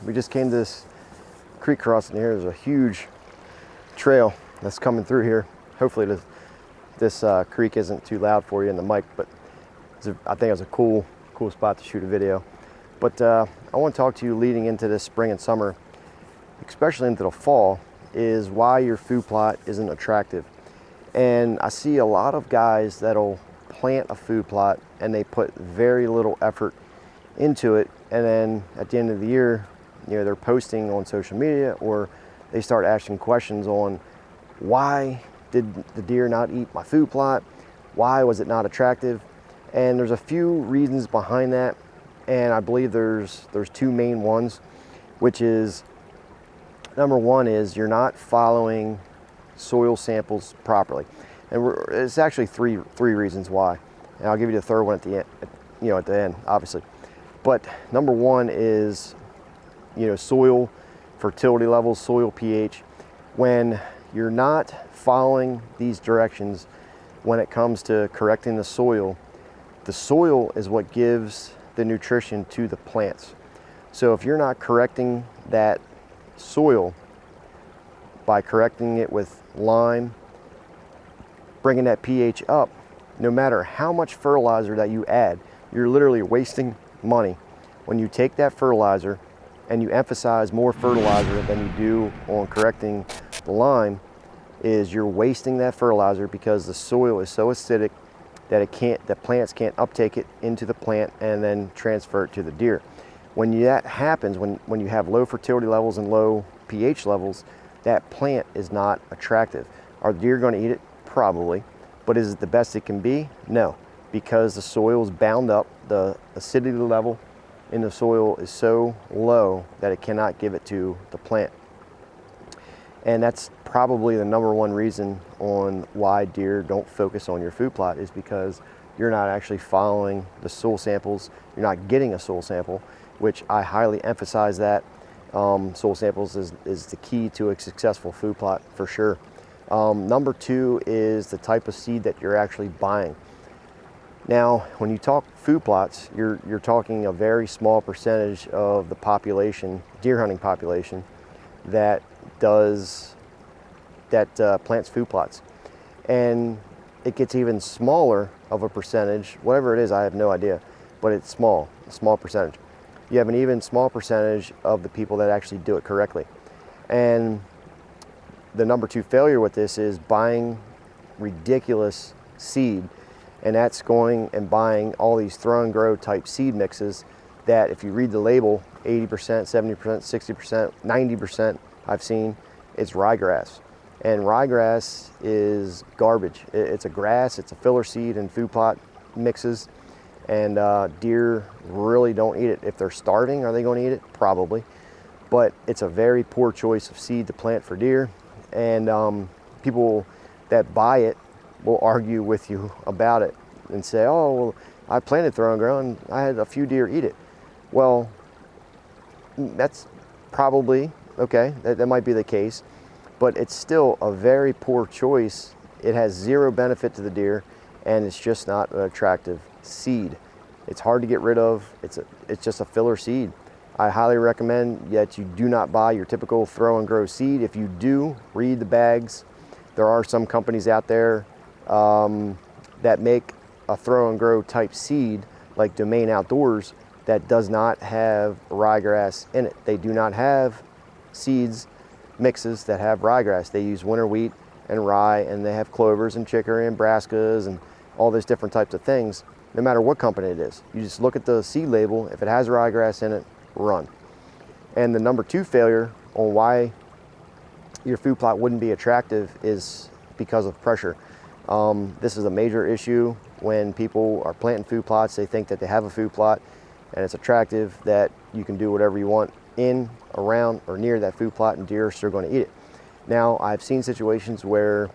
we just came to this creek crossing here. There's a huge trail that's coming through here. Hopefully this creek isn't too loud for you in the mic, but I think it's a cool spot to shoot a video. But I want to talk to you leading into this spring and summer, especially into the fall, is why your food plot isn't attractive. And I see a lot of guys that'll plant a food plot and they put very little effort into it, and then at the end of the year, you know, they're posting on social media or they start asking questions on why did the deer not eat my food plot? Why was it not attractive? And there's a few reasons behind that, and I believe there's two main ones, which is, number one is you're not following soil samples properly. And it's actually three reasons why. And I'll give you the third one at the end, at the end, obviously. But number one is, soil fertility levels, soil pH. When you're not following these directions when it comes to correcting the soil is what gives the nutrition to the plants. So if you're not correcting that soil by correcting it with lime, bringing that pH up, no matter how much fertilizer that you add, you're literally wasting money. When you take that fertilizer and you emphasize more fertilizer than you do on correcting the lime, is you're wasting that fertilizer because the soil is so acidic that the plants can't uptake it into the plant and then transfer it to the deer. When that happens, when you have low fertility levels and low pH levels, that plant is not attractive. Are the deer going to eat it? Probably. But is it the best it can be? No, because the soil is bound up. The acidity level in the soil is so low that it cannot give it to the plant. And that's probably the number one reason on why deer don't focus on your food plot, is because you're not actually following the soil samples. You're not getting a soil sample, which I highly emphasize that. Soil samples is the key to a successful food plot for sure. Number two is the type of seed that you're actually buying. Now, when you talk food plots, you're talking a very small percentage of the population, deer hunting population, that plants food plots. And it gets even smaller of a percentage, whatever it is, I have no idea, but it's a small percentage. You have an even small percentage of the people that actually do it correctly. And the number two failure with this is buying ridiculous seed, and that's going and buying all these throw and grow type seed mixes that, if you read the label, 80%, 70%, 60%, 90% I've seen, it's ryegrass. And ryegrass is garbage. It's a grass, it's a filler seed in food plot mixes, and deer really don't eat it. If they're starving, are they going to eat it? Probably. But it's a very poor choice of seed to plant for deer. And people that buy it will argue with you about it and say, oh, well, I planted throw and grow and I had a few deer eat it. Well, that's probably okay. That might be the case, but it's still a very poor choice. It has zero benefit to the deer, and it's just not an attractive seed. It's hard to get rid of. It's just a filler seed. I highly recommend that you do not buy your typical throw and grow seed. If you do, read the bags. There are some companies out there that make a throw and grow type seed, like Domain Outdoors, that does not have ryegrass in it. They do not have seeds mixes that have ryegrass. They use winter wheat and rye, and they have clovers and chicory and brassicas and all those different types of things, no matter what company it is. You just look at the seed label. If it has ryegrass in it, run. And the number two failure on why your food plot wouldn't be attractive is because of pressure. This is a major issue when people are planting food plots. They think that they have a food plot and it's attractive, that you can do whatever you want in, around, or near that food plot, and deer are still going to eat it. Now, I've seen situations where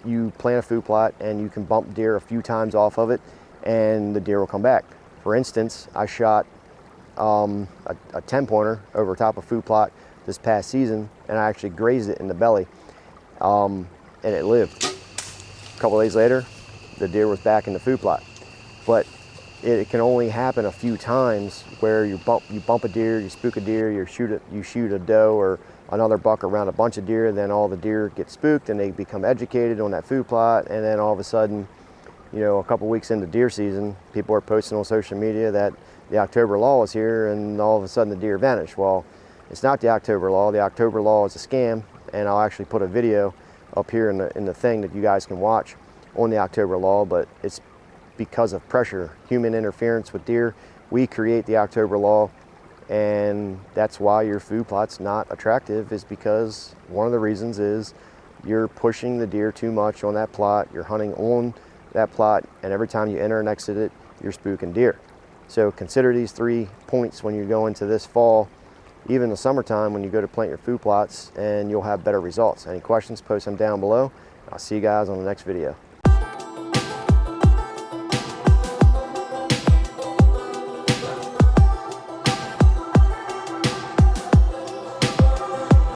you plant a food plot and you can bump deer a few times off of it and the deer will come back. For instance, I shot a 10-pointer over top of food plot this past season, and I actually grazed it in the belly, and it lived. A couple days later, the deer was back in the food plot. But it can only happen a few times where you bump a deer, you spook a deer, you shoot a doe or another buck around a bunch of deer, then all the deer get spooked and they become educated on that food plot, and then all of a sudden, you know, a couple weeks into deer season, people are posting on social media that the October law is here, and all of a sudden the deer vanish. Well, it's not the October law. The October law is a scam, and I'll actually put a video up here in the thing that you guys can watch on the October law, but it's because of pressure, human interference with deer. We create the October law, and that's why your food plot's not attractive, is because one of the reasons is you're pushing the deer too much on that plot, you're hunting on that plot, and every time you enter and exit it, you're spooking deer. So consider these 3 points when you go into this fall, even the summertime when you go to plant your food plots, and you'll have better results. Any questions, post them down below. I'll see you guys on the next video.